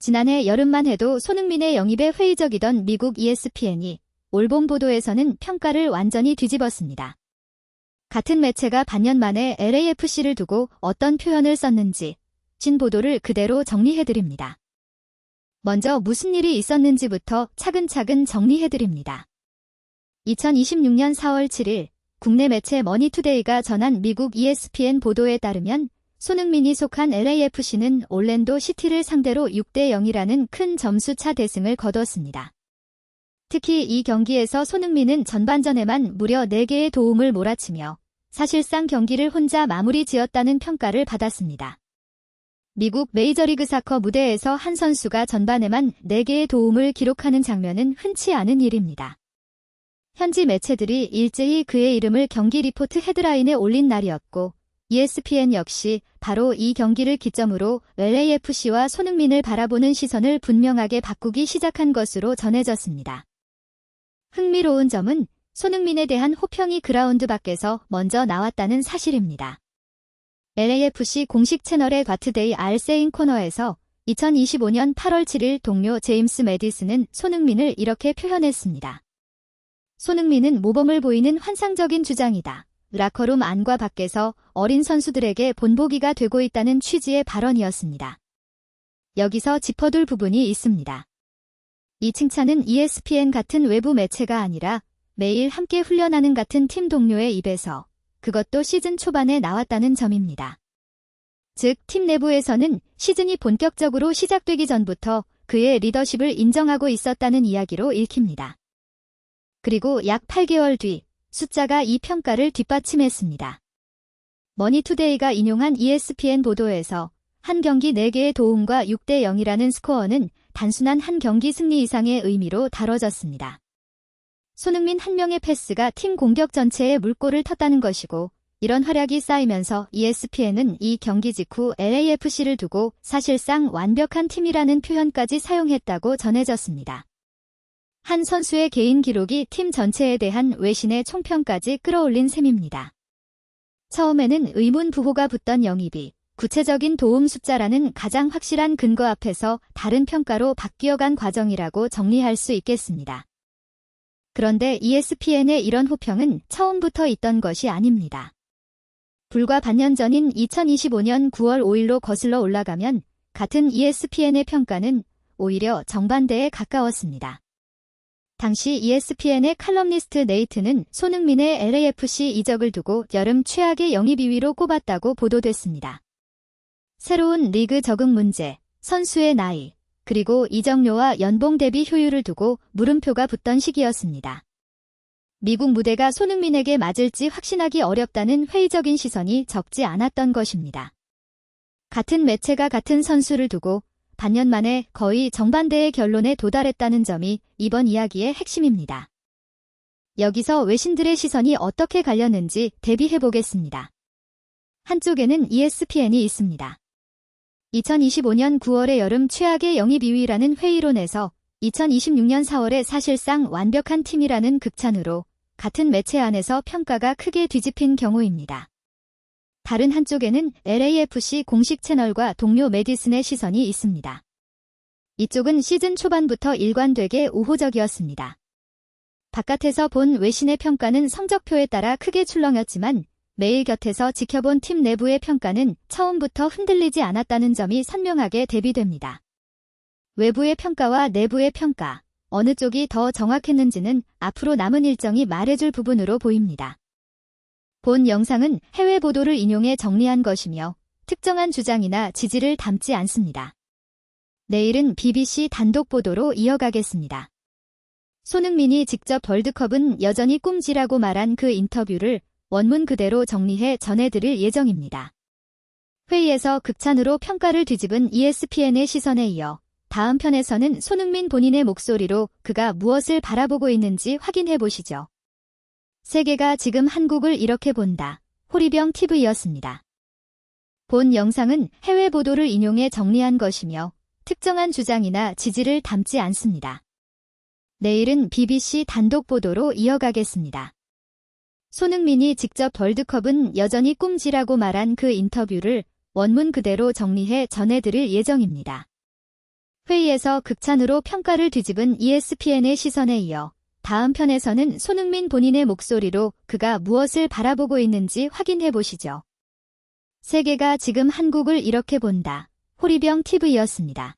지난해 여름만 해도 손흥민의 영입에 회의적이던 미국 ESPN이 올봄 보도에서는 평가를 완전히 뒤집었습니다. 같은 매체가 반년 만에 LAFC를 두고 어떤 표현을 썼는지 진 보도를 그대로 정리해드립니다. 먼저 무슨 일이 있었는지부터 차근차근 정리해드립니다. 2026년 4월 7일 국내 매체 머니투데이가 전한 미국 ESPN 보도에 따르면 손흥민이 속한 LAFC는 올랜도 시티를 상대로 6대0이라는 큰 점수차 대승을 거뒀습니다. 특히 이 경기에서 손흥민은 전반전에만 무려 4개의 도움을 몰아치며 사실상 경기를 혼자 마무리 지었다는 평가를 받았습니다. 미국 메이저리그 사커 무대에서 한 선수가 전반에만 4개의 도움을 기록하는 장면은 흔치 않은 일입니다. 현지 매체들이 일제히 그의 이름을 경기 리포트 헤드라인에 올린 날이었고 ESPN 역시 바로 이 경기를 기점으로 LAFC와 손흥민을 바라보는 시선을 분명하게 바꾸기 시작한 것으로 전해졌습니다. 흥미로운 점은 손흥민에 대한 호평이 그라운드 밖에서 먼저 나왔다는 사실입니다. LAFC 공식 채널의 과트데이 알세인 코너에서 2025년 8월 7일 동료 제임스 매디슨은 손흥민을 이렇게 표현했습니다. 손흥민은 모범을 보이는 환상적인 주장이다. 라커룸 안과 밖에서 어린 선수들에게 본보기가 되고 있다는 취지의 발언이었습니다. 여기서 짚어둘 부분이 있습니다. 이 칭찬은 ESPN 같은 외부 매체가 아니라 매일 함께 훈련하는 같은 팀 동료의 입에서 그것도 시즌 초반에 나왔다는 점입니다. 즉, 팀 내부에서는 시즌이 본격적으로 시작되기 전부터 그의 리더십을 인정하고 있었다는 이야기로 읽힙니다. 그리고 약 8개월 뒤 숫자가 이 평가를 뒷받침했습니다. 머니투데이가 인용한 ESPN 보도에서 한 경기 4개의 도움과 6대0이라는 스코어는 단순한 한 경기 승리 이상의 의미로 다뤄졌습니다. 손흥민 한 명의 패스가 팀 공격 전체에 물꼬를 텄다는 것이고 이런 활약이 쌓이면서 ESPN은 이 경기 직후 LAFC를 두고 사실상 완벽한 팀이라는 표현까지 사용했다고 전해졌습니다. 한 선수의 개인 기록이 팀 전체에 대한 외신의 총평까지 끌어올린 셈입니다. 처음에는 의문 부호가 붙던 영입이 구체적인 도움 숫자라는 가장 확실한 근거 앞에서 다른 평가로 바뀌어간 과정이라고 정리할 수 있겠습니다. 그런데 ESPN의 이런 호평은 처음부터 있던 것이 아닙니다. 불과 반년 전인 2025년 9월 5일로 거슬러 올라가면 같은 ESPN의 평가는 오히려 정반대에 가까웠습니다. 당시 ESPN의 칼럼니스트 네이트는 손흥민의 LAFC 이적을 두고 여름 최악의 영입 2위로 꼽았다고 보도됐습니다. 새로운 리그 적응 문제, 선수의 나이, 그리고 이적료와 연봉 대비 효율을 두고 물음표가 붙던 시기였습니다. 미국 무대가 손흥민에게 맞을지 확신하기 어렵다는 회의적인 시선이 적지 않았던 것입니다. 같은 매체가 같은 선수를 두고 반년 만에 거의 정반대의 결론에 도달했다는 점이 이번 이야기의 핵심입니다. 여기서 외신들의 시선이 어떻게 갈렸는지 대비해보겠습니다. 한쪽에는 ESPN이 있습니다. 2025년 9월의 여름 최악의 영입 2위라는 회의론에서 2026년 4월에 사실상 완벽한 팀이라는 극찬으로 같은 매체 안에서 평가가 크게 뒤집힌 경우입니다. 다른 한쪽에는 LAFC 공식 채널과 동료 매디슨의 시선이 있습니다. 이쪽은 시즌 초반부터 일관되게 우호적이었습니다. 바깥에서 본 외신의 평가는 성적표에 따라 크게 출렁였지만 매일 곁에서 지켜본 팀 내부의 평가는 처음부터 흔들리지 않았다는 점이 선명하게 대비됩니다. 외부의 평가와 내부의 평가, 어느 쪽이 더 정확했는지는 앞으로 남은 일정이 말해줄 부분으로 보입니다. 본 영상은 해외 보도를 인용해 정리한 것이며 특정한 주장이나 지지를 담지 않습니다. 내일은 BBC 단독 보도로 이어가겠습니다. 손흥민이 직접 월드컵은 여전히 꿈지라고 말한 그 인터뷰를 원문 그대로 정리해 전해드릴 예정입니다. 회의에서 극찬으로 평가를 뒤집은 ESPN의 시선에 이어 다음 편에서는 손흥민 본인의 목소리로 그가 무엇을 바라보고 있는지 확인해 보시죠. 세계가 지금 한국을 이렇게 본다. 호리병 TV였습니다. 본 영상은 해외 보도를 인용해 정리한 것이며 특정한 주장이나 지지를 담지 않습니다. 내일은 BBC 단독 보도로 이어가겠습니다. 손흥민이 직접 월드컵은 여전히 꿈지라고 말한 그 인터뷰를 원문 그대로 정리해 전해드릴 예정입니다. 회의 TV에서 극찬으로 평가를 뒤집은 ESPN의 시선에 이어 다음 편에서는 손흥민 본인의 목소리로 그가 무엇을 바라보고 있는지 확인해 보시죠. 세계가 지금 한국을 이렇게 본다. 호리병 TV였습니다.